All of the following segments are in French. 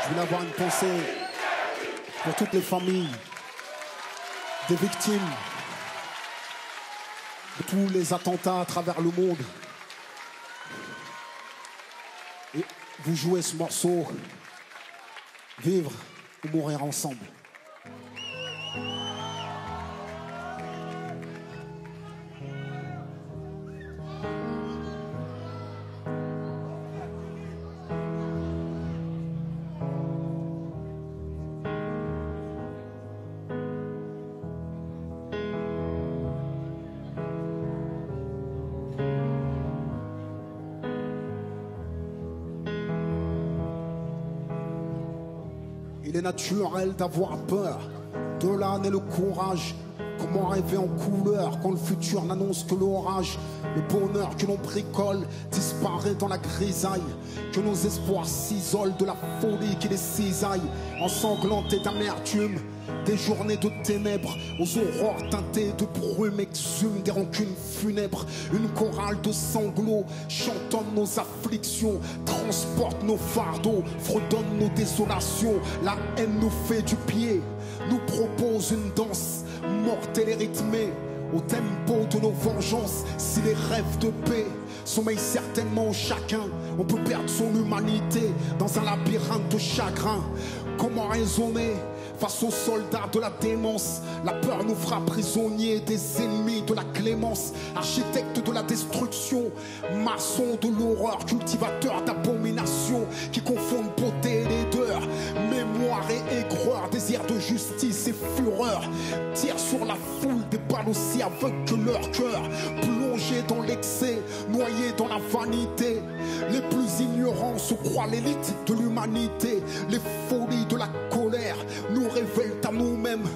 Je voulais avoir une pensée pour toutes les familles des victimes de tous les attentats à travers le monde. Et vous jouez ce morceau, vivre ou mourir ensemble. Il est naturel d'avoir peur, de là naît le courage. Comment rêver en couleur quand le futur n'annonce que l'orage? Le bonheur que l'on bricole disparaît dans la grisaille, que nos espoirs s'isolent de la folie qui les cisaille, ensanglantés d'amertume. Des journées de ténèbres aux aurores teintées de brume exhument des rancunes funèbres. Une chorale de sanglots chantonne nos afflictions, transporte nos fardeaux, fredonne nos désolations. La haine nous fait du pied, nous propose une danse mortelle et rythmée au tempo de nos vengeances. Si les rêves de paix sommeillent certainement chacun, on peut perdre son humanité dans un labyrinthe de chagrin. Comment raisonner face aux soldats de la démence? La peur nous fera prisonniers des ennemis de la clémence. Architecte de la destruction, maçon de l'horreur, cultivateur d'abomination qui confondent beauté et laideur, mémoire et aigreur, désir de justice et fureur. Tire sur la foule des balles aussi aveugles que leur cœur, plongés dans l'excès, noyés dans la vanité. Les plus ignorants se croient l'élite de l'humanité. Les folies de la colère nous révèlent à nous-mêmes.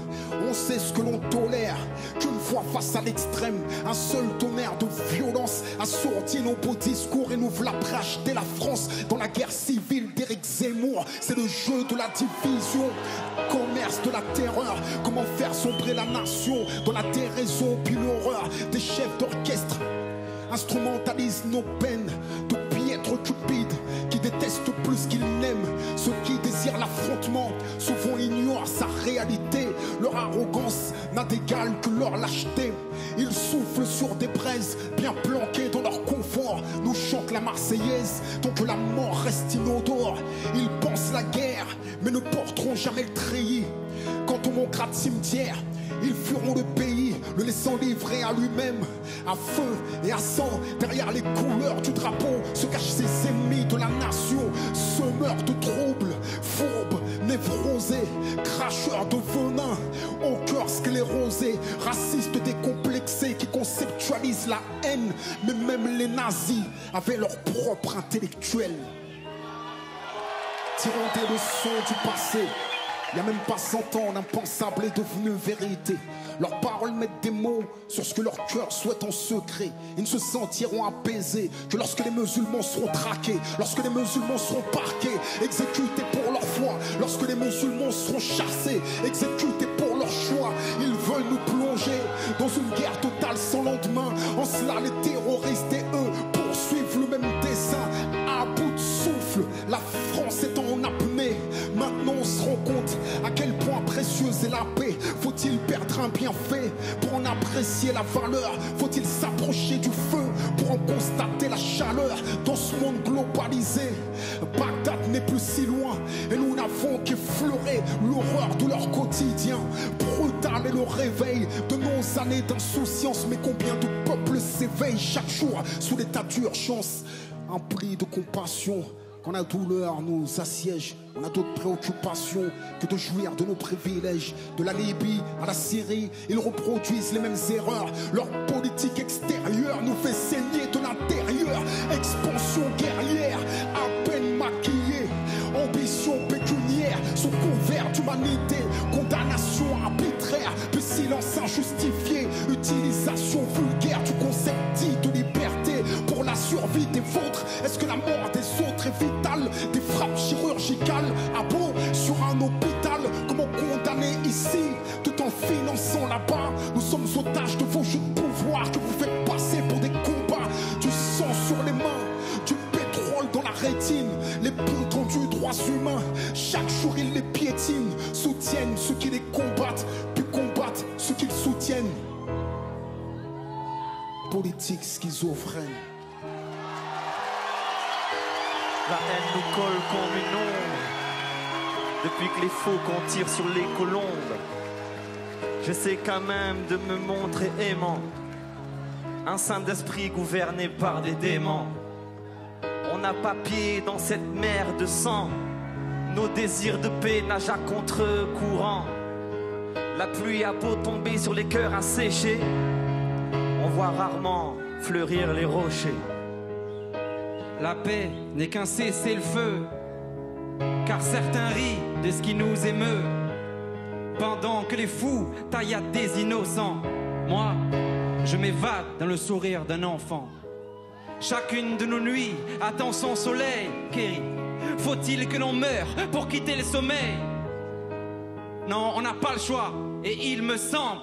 On sait ce que l'on tolère, qu'une fois face à l'extrême, un seul tonnerre de violence assourdit nos beaux discours et nous v'là acheter la France dans la guerre civile d'Éric Zemmour. C'est le jeu de la division, commerce de la terreur. Comment faire sombrer la nation dans la déraison puis l'horreur des chefs d'orchestre instrumentalisent nos peines de piètres cupides qui détestent plus qu'ils n'aiment. Ceux qui désirent l'affrontement souvent ignorent sa réalité. Leur arrogance n'a d'égal que leur lâcheté. Ils soufflent sur des braises bien planquées dans leur confort, nous chantent la Marseillaise tant que la mort reste inodore. Ils pensent la guerre mais ne porteront jamais le treillis. Quand on manquera de cimetière, ils fuiront le pays, le laissant livrer à lui-même. À feu et à sang, derrière les couleurs du drapeau se cachent ses ennemis de la nation. Semeurs de troubles, fourbes, névrosés, cracheurs de venin, au cœur sclérosé, racistes décomplexés qui conceptualisent la haine. Mais même les nazis avaient leur propre intellectuel. Tirant des leçons du passé, il n'y a même pas 100 ans, l'impensable est devenu vérité. Leurs paroles mettent des mots sur ce que leur cœur souhaite en secret. Ils ne se sentiront apaisés que lorsque les musulmans seront traqués, lorsque les musulmans seront parqués, exécutés pour leur foi, lorsque les musulmans seront chassés, exécutés pour leur choix. Ils veulent nous plonger dans une guerre totale sans lendemain. En cela, les terroristes et eux poursuivent le même dessein. À bout de souffle, la France est en apnée. Maintenant on se rend compte à quel point précieuse est la paix. Faut-il perdre un bienfait pour en apprécier la valeur? Faut-il s'approcher du feu pour en constater la chaleur? Dans ce monde globalisé, Bagdad n'est plus si loin et nous n'avons qu'effleuré l'horreur de leur quotidien. Brutal est le réveil de nos années d'insouciance. Mais combien de peuples s'éveillent chaque jour sous l'état d'urgence? Un pli de compassion. Quand la douleur nous assiège, on a d'autres préoccupations que de jouir de nos privilèges. De la Libye à la Syrie, ils reproduisent les mêmes erreurs. Leur politique extérieure nous fait saigner de l'intérieur. Expansion guerrière, à peine maquillée. Ambition pécuniaire, sous couvert d'humanité. Condamnation arbitraire, puis silence injustifié. Utilisation vulgaire du concept dit de liberté pour la survie des vôtres. Est-ce que la mort des autres est vitale? Des frappes chirurgicales à bon sur un hôpital? Comment condamner ici tout en finançant là-bas? Nous sommes otages de vos jeux de pouvoir que vous faites passer pour des combats. Du sang sur les mains, du pétrole dans la rétine. Les les pelotons du droits humains. Chaque jour ils les piétinent, soutiennent ceux qui les combattent, puis combattent ceux qu'ils soutiennent. Politique schizophrène. La haine nous colle comme une ombre. Depuis que les faucons tirent sur les colombes, j'essaie quand même de me montrer aimant. Un saint d'esprit gouverné par des démons. On n'a pas pied dans cette mer de sang. Nos désirs de paix nagent à contre-courant. La pluie a beau tomber sur les cœurs asséchés, on voit rarement fleurir les rochers. La paix n'est qu'un cessez-le-feu, car certains rient de ce qui nous émeut, pendant que les fous tailladent des innocents. Moi, je m'évade dans le sourire d'un enfant. Chacune de nos nuits attend son soleil, Kéry. Faut-il que l'on meure pour quitter le sommeil? Non, on n'a pas le choix, et il me semble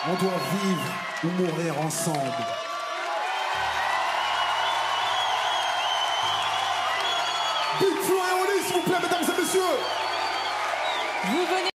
on doit vivre ou mourir ensemble. Big Flo et Oli, s'il vous plaît, mesdames et messieurs. Vous venez